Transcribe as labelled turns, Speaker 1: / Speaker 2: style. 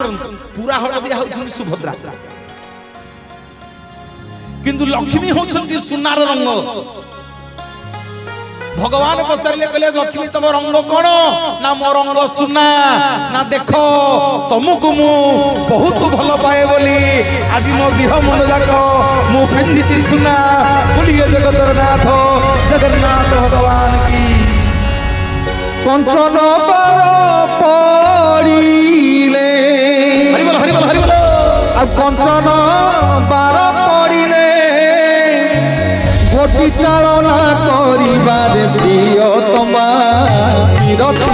Speaker 1: पूरा हलदिया होउछन सुभद्रा किंतु लक्ष्मी होउछन सुनार रंग भगवान पचारे कहले लक्ष्मी तुम रंग कौन ना मो रंग सुना ना देख तुमको मु बहुत भल पाए बोली आज मो देह मन जाक मु पिंधि सुना बोलिए जगतर नाथ जगन्नाथ भगवान की
Speaker 2: कंचन पड़िले
Speaker 1: हरिबोल हरिबोल हरिबोल
Speaker 2: आ कंचन बार पड़िले गोटी चालना करिबार प्रिय तमा तीरथ